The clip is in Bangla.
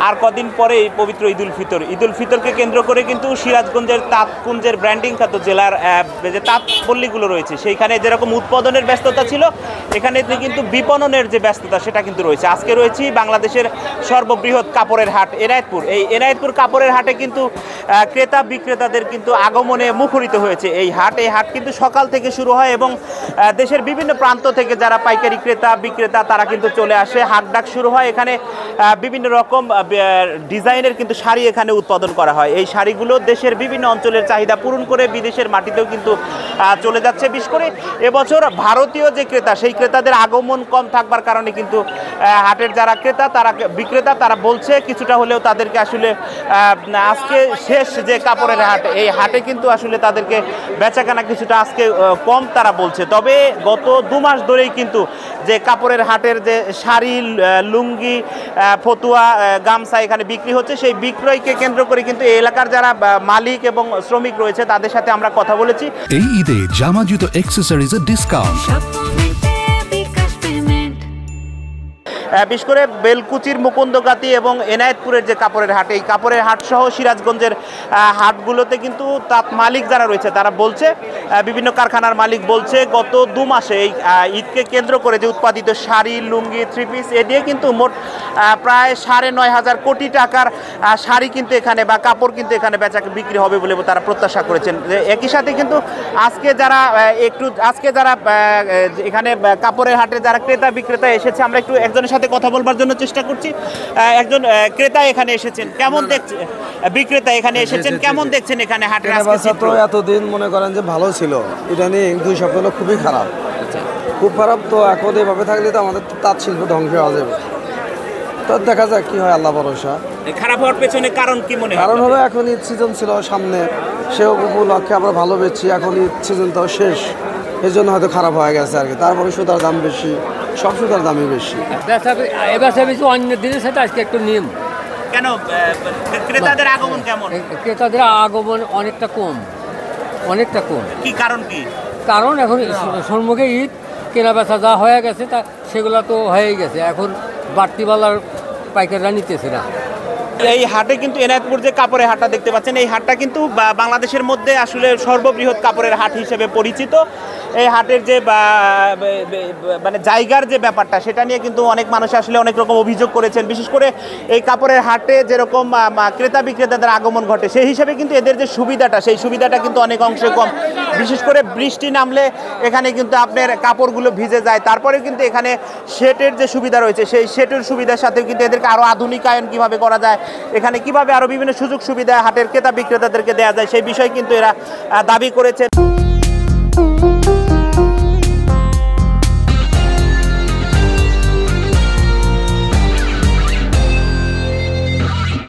আর কদিন পরে এই পবিত্র ঈদুল ফিতরকে কেন্দ্র করে কিন্তু সিরাজগঞ্জের তাঁতকুঞ্জের ব্র্যান্ডিং খ্যাত জেলার যে তাঁত পল্লীগুলো রয়েছে সেইখানে যেরকম উৎপাদনের ব্যস্ততা ছিল, এখানে কিন্তু বিপণনের যে ব্যস্ততা সেটা কিন্তু রয়েছে। আজকে রয়েছি বাংলাদেশের সর্ববৃহৎ কাপড়ের হাট এনায়েতপুর। এই এনায়েতপুর কাপড়ের হাটে কিন্তু ক্রেতা বিক্রেতাদের কিন্তু আগমনে মুখরিত হয়েছে এই হাট কিন্তু সকাল থেকে শুরু হয় এবং দেশের বিভিন্ন প্রান্ত থেকে যারা পাইকারি ক্রেতা বিক্রেতা তারা কিন্তু চলে আসে। হাট ডাক শুরু হয়। এখানে বিভিন্ন রকম ডিজাইনের কিন্তু শাড়ি এখানে উৎপাদন করা হয়। এই শাড়িগুলো দেশের বিভিন্ন অঞ্চলের চাহিদা পূরণ করে বিদেশের মাটিতেও কিন্তু চলে যাচ্ছে। বিশেষ করে এবছর ভারতীয় যে ক্রেতা সেই ক্রেতাদের আগমন কম থাকবার কারণে কিন্তু হাটের যারা ক্রেতা তারা বিক্রেতা তারা বলছে কিছুটা হলেও তাদেরকে আসলে আজকে শেষ যে কাপড়ের হাট, এই হাটে কিন্তু আসলে তাদেরকে বেচাকেনা কিছুটা আজকে কম তারা বলছে। তবে গত 2 মাস ধরেই কিন্তু যে কাপড়ের হাটের যে শাড়ি, লুঙ্গি, ফতুয়া, গামছা এখানে বিক্রি হচ্ছে, সেই বিক্রয়কে কেন্দ্র করে কিন্তু এই এলাকার যারা মালিক এবং শ্রমিক রয়েছে তাদের সাথে আমরা কথা বলেছি। এই ঈদে জামা জুতো অ্যাকসেসরিজের ডিসকাউন্ট। বিশেষ করে বেলকুচির মুকুন্দগাতি এবং এনায়েতপুরের যে কাপড়ের হাট, এই কাপড়ের হাট সহ সিরাজগঞ্জের হাটগুলোতে কিন্তু তাঁত মালিক যারা রয়েছে তারা বলছে, বিভিন্ন কারখানার মালিক বলছে গত 2 মাসে এই ঈদকে কেন্দ্র করে যে উৎপাদিত শাড়ি, লুঙ্গি, 3 পিস এ দিয়ে কিন্তু মোট প্রায় 9.5 কোটি টাকার শাড়ি কিন্তু এখানে বা কাপড় কিন্তু এখানে বেচা বিক্রি হবে বলে তারা প্রত্যাশা করেছেন। একই সাথে কিন্তু আজকে যারা এখানে কাপড়ের হাটে যারা ক্রেতা বিক্রেতা এসেছে, আমরা একটু একজনের সাথে কথা বলবার জন্য চেষ্টা করছি। একজন ক্রেতা এখানে এসেছেন, কেমন দেখছেন? বিক্রেতা এখানে এসেছেন, কেমন দেখছেন এখানে হাটের চিত্র? এতদিন মনে করেন যে ভালো ছিল, ইদানিং 2 সপ্তাহ হলো খুবই খারাপ, খুব খারাপ। তো এখন এভাবে থাকলে তো আমাদের তাঁত শিল্প ধ্বংস হয়ে যাবে। তো দেখা যাক কি হয়, আল্লাহ ভরসা। খারাপ হওয়ার পেছনে কারণ কি মনে হয়? কারণ হলো এখন ঈদ সিজন ছিল সামনে, সে উপলক্ষে আমরা ভালো বেচছি, এখন ঈদ সিজন তো শেষ, এই জন্য হয়তো খারাপ হয়ে গেছে আর কি। তারপরে সুতার দাম বেশি, সব সুতার দামই বেশি। এবার বেশি অন্য দিনের সাথে আজকে একটু নিয়ম। কেন ক্রেতাদের আগমন কেমন? ক্রেতাদের আগমন অনেকটা কম। কি কারণ? কারণ এখন সম্মুখে ঈদ, কেনা বেচা যা হয়ে গেছে তা সেগুলো তো হয়েই গেছে, এখন বাড়তিওয়ালার পাইকাররা নিতেছে না। এই হাটে কিন্তু এনায়েতপুর যে কাপড়ের হাটটা দেখতে পাচ্ছেন, এই হাটটা কিন্তু বাংলাদেশের মধ্যে আসলে সর্ববৃহৎ কাপড়ের হাট হিসেবে পরিচিত। এই হাটের যে মানে জায়গার যে ব্যাপারটা সেটা নিয়ে কিন্তু অনেক মানুষ আসলে অনেক রকম অভিযোগ করেছেন। বিশেষ করে এই কাপড়ের হাটে যেরকম ক্রেতা বিক্রেতাদের আগমন ঘটে, সেই হিসেবে কিন্তু এদের যে সুবিধাটা সেই সুবিধাটা কিন্তু অনেক অংশে কম। বিশেষ করে বৃষ্টি নামলে এখানে কিন্তু আপনার কাপড়গুলো ভিজে যায়। তারপরে কিন্তু এখানে শেটের যে সুবিধা রয়েছে সেই শেটের সুবিধার সাথেও কিন্তু এদেরকে আরও আধুনিকায়ন কীভাবে করা যায়, এখানে কিভাবে আরও বিভিন্ন সুযোগ সুবিধা হাটের ক্রেতা বিক্রেতাদেরকে দেওয়া যায় সেই বিষয়ে কিন্তু এরা দাবি করেছে।